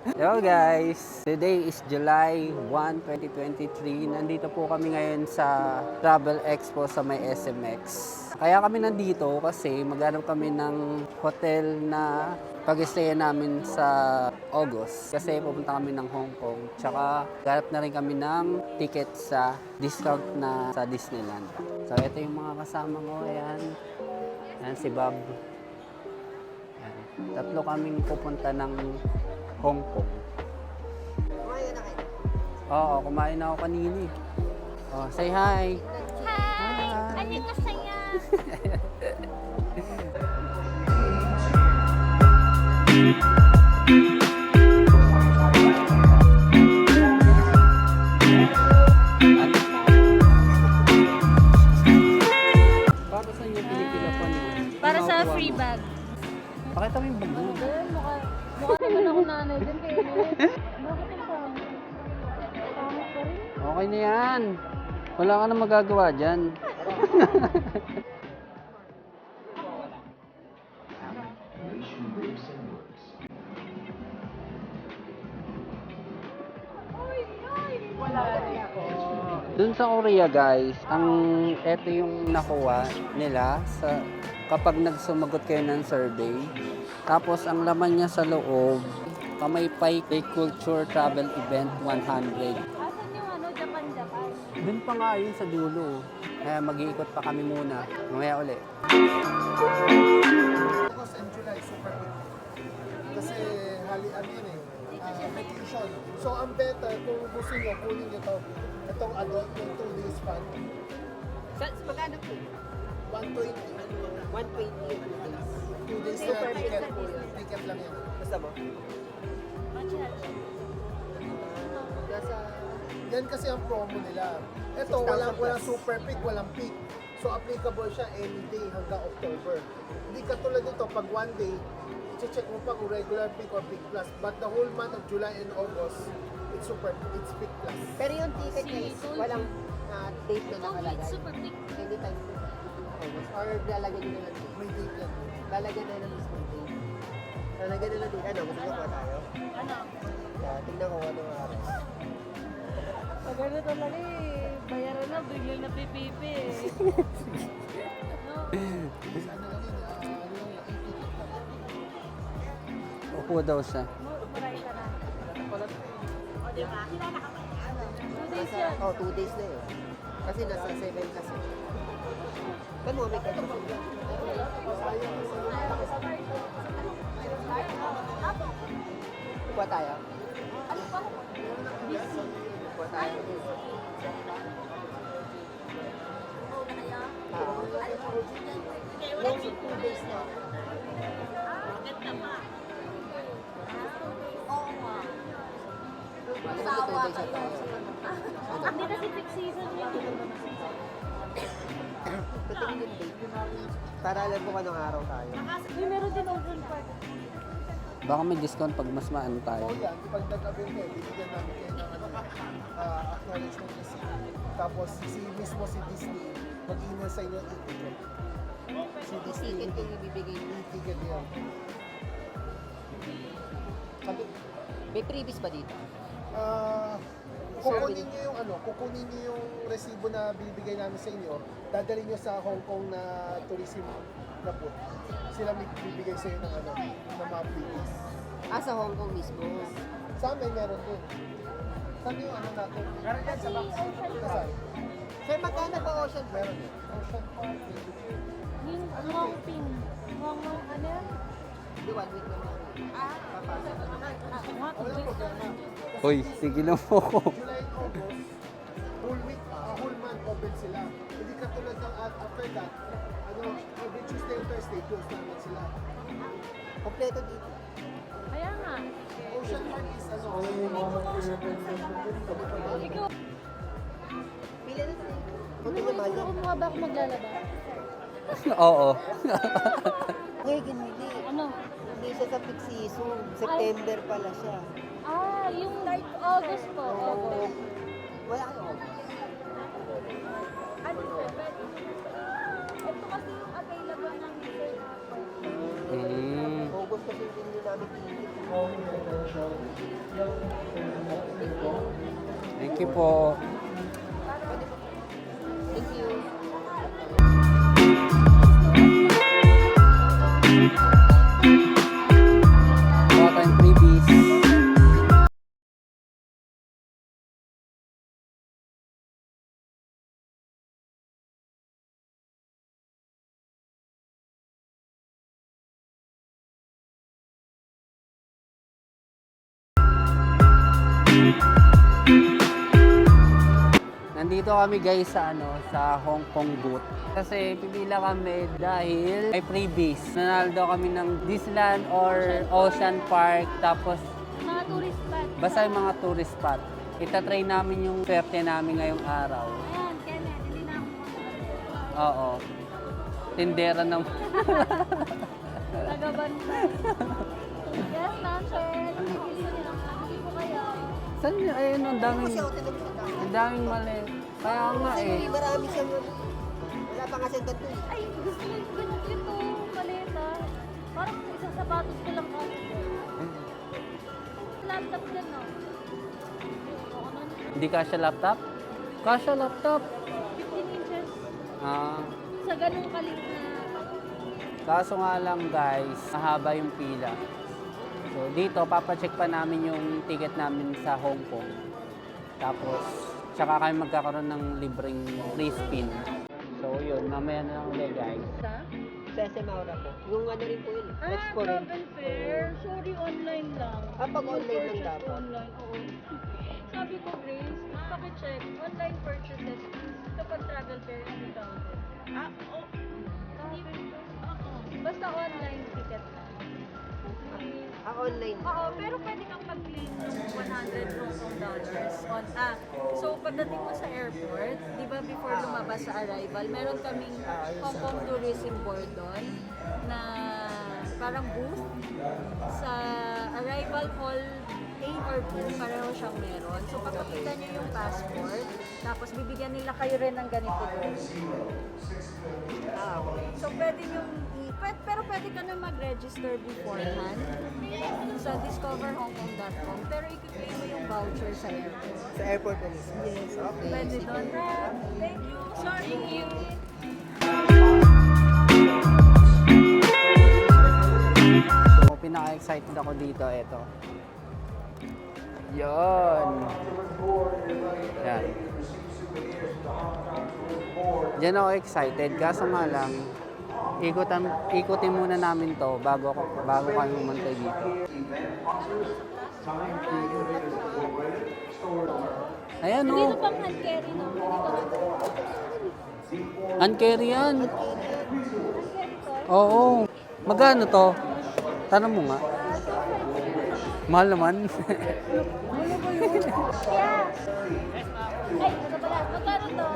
Hello guys! Today is July 1, 2023. Nandito po kami ngayon sa Travel Expo sa may SMX. Kaya kami nandito kasi maghanap kami ng hotel na pag-stay namin sa August. Kasi pupunta kami ng Hong Kong. Tsaka ganap na rin kami ng ticket sa discount na sa Disneyland. So ito yung mga kasama ko. Ayan. Ayan si Bob. Ayan. Tatlo kaming pupunta ng Hong Kong. Kumain na kayo? Oo, kumain na ako kanina eh. Oh, say hi! Hi! 안녕하세요. Para saan yung pinipilapan niyo? Para sa Nakuha free mo? bag. Pakita mo yung bag mo. Mukha naman ako nanay din kayo. Bakit ang pangit? Pangit pa rin. Okay na yan. Wala ka na magagawa dyan. Dun sa Korea guys, eto yung nakuha nila sa kapag nagsumagot kayo ng survey. Tapos ang laman niya sa loob, Kamaypay Culture Travel Event 100. Asan yung Japan? Dun pa nga yun sa dulo. Kaya mag-iikot pa kami muna. Mamaya uli. August and July, super big. Kasi ano yun eh, vacation. So ang better, kung gusto nyo, kunin nyo itong adult, yung 2 days fun, Magkano po? 120. 120 yung days. 2 days na Super ticket. big po yun. Ticket lang yan. Basta mo? Yan kasi ang promo nila. Ito, 6,000 walang plus. super peak, walang peak. So applicable siya any day hanggang October. Hindi katulad nito, pag one day, i-check mo pa kung regular peak or peak plus. But the whole month of July and August, it's peak plus. Pero yung ticket guys, walang date na nakalagay. Super big. Anytime po. August. Or lalagyan nyo na lang date. May date yan. Lalagyan na lang mismo date. Lalagyan na lang date. Ano? Gusto nyo pa tayo? Ano? Tingnan ko anong araw. Pag ano talaga eh, bayaran na, biglang napipipi eh. Upo daw siya. Maray ka na. O diba? 2 days yan. Oh, 2 days na yun. Kasi nasa 7 kasi. Kan mo may kanya sila. Kuha tayo? Ano pa? Kuha tayo. Next 2 days na. Oo nga. Ano ba 2 days na tayo? Hindi kasi peak season yun. Patingin yung date. Para alam ko anong araw tayo. May meron din open park. Baka may discount pag mas maano tayo. So yan, pag nag-avail kayo, bibigyan namin kayo ng acknowledgement receipt. Tapos mismo si Disney, mag-email sa inyo yung e-ticket. Si Disney, Ticket yung ibibigay niyo. e-ticket yan. Sabi, May previous ba dito? kukunin niyo yung resibo na bibigay namin sa inyo, dadalhin niyo sa Hong Kong na tourism na po. Sila may bibigay sa inyo ng ng mga previous. Sa Hong Kong mismo. Sa amin meron din. Saan yung natin? Meron yan sa box. Saan? Sir, magkano po Ocean Park? Meron din. Ocean Park. Yung Ngongping. Ngong ano yan? Hindi, 1 week naman. Papasok. Nga, 2 weeks. Hoy, sige lang po ako. July and August, whole week, whole month open sila. Hindi katulad ng after that, every Tuesday and Thursday, close naman sila. Kompleto dito. Kaya nga. Ocean Park is Ikaw, Pila na tayo. Kunti yung mahal yan. mukha ba ako maglalaba? Oo. Ngayon, ginili. Ano? Hindi siya sa peak season. September pala siya. Yung August po. August. Wala kayo. Ano po? Ito kasi yung available ng Mm. August Tapos kasi hindi nyo namin tinig. Thank you po. Thank you. Kuha tayong freebies. Nandito kami guys sa sa Hong Kong booth. Kasi pipila kami dahil may freebies. Nanalo daw kami ng Disneyland or Ocean Park. Tapos Mga tourist spot. basta yung mga tourist spot. Itatry namin yung swerte namin ngayong araw. Ayan, Kenneth, hindi na ako makakalimutan. Oo. Tindera ng... Tagabantay. Yes, Nancy. Hindi ko kaya. Saan yun? Ayun, ang daming... Kasi ako tinapos sa dami. Ang daming mali. Kaya nga Kasi eh. marami siyang wala pa nga siyang ganito eh. Ay, gusto ko yung ganito. Maleta. Parang isang sapatos ko lang kasi. Laptop dyan, no? Oo, ano? Hindi kasya laptop? Kasya laptop. 15 inches. Ah, Sa ganung kalit na. kaso nga lang guys, mahaba yung pila. So dito, papacheck pa namin yung ticket namin sa Hong Kong. Tapos, tsaka kami magkakaroon ng libreng free spin. So yun, mamaya na lang ulit guys. Sa? Sa SM Aura po. Yung ano rin po yun. Expo rin. Travel fair. Sorry, online lang. Pag online lang Purchase dapat. Online, oo. Sabi ko, Grace, pakicheck. Online purchases kapag travel fair, ano tawag? Oo. Basta online ticket na. Online. Oo, pero pwede kang mag-claim ng $100 Hong Kong dollars on so pagdating mo sa airport, di ba before lumabas sa arrival, meron kaming Hong Kong Tourism Board doon na parang booth sa arrival hall A or B, pareho siyang meron. So papakita niyo yung passport, tapos bibigyan nila kayo rin ng ganito doon. So pwede yung pero pwede ka na mag-register beforehand sa discoverhongkong.com, pero i-claim mo yung voucher sa airport. Sa airport na mismo. Yes. Okay. Pwede doon. Thank you. Sorry. Thank you. So pinaka-excited ako dito, eto. Yon. Yan. Diyan ako excited, kaso nga lang, ikutin muna namin to bago kami umantay dito. Ayan Dito o, pang hand carry no? uncarry yan. Hand carry to? Oo. Magkano to? Tanong mo nga. Mahal naman. Yeah. Ay, ito pala. Magkano to?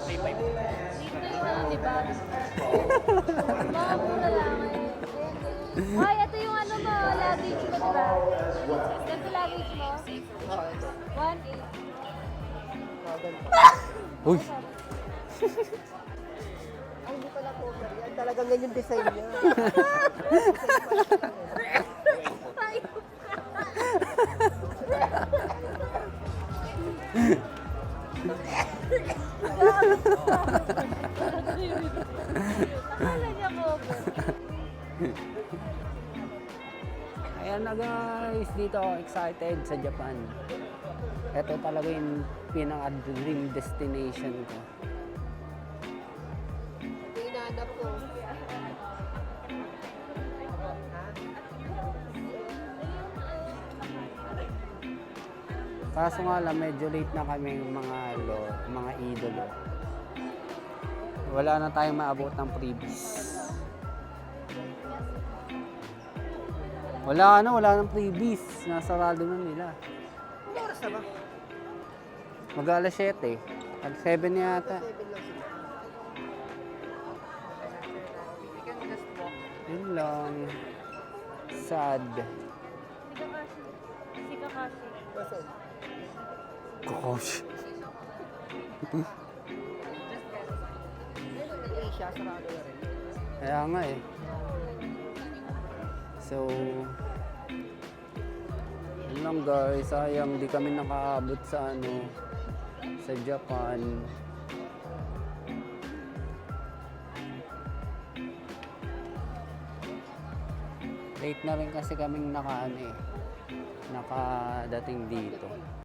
3.5. Dito yung di ba? Mga mura lang eh. Ay, ito yung ano mo, luggage mo, di ba? Ganito luggage mo? 1.8. Uy. Ay, hindi pala cover yan. Talagang yan yung design niya. Akala niya ko. Ayan na guys, dito ako excited sa Japan. Ito talaga yung pinaka-dream destination ko. Ito yung hinahanap ko. Kaso nga lang, medyo late na kami mga idolo. Wala na tayong maabot ng freebies. Wala nang freebies. Nasarado na nila. Ano oras na ba? Mag-alas 7. At 7 na yata. 7 lang sila. Yun lang. Sad. Si Kakashi. Basan? Gosh. Asia, sarado na rin. Kaya nga eh. So, yun lang guys, sayang di kami nakaabot sa sa Japan. Late na rin kasi kaming nakadating dito.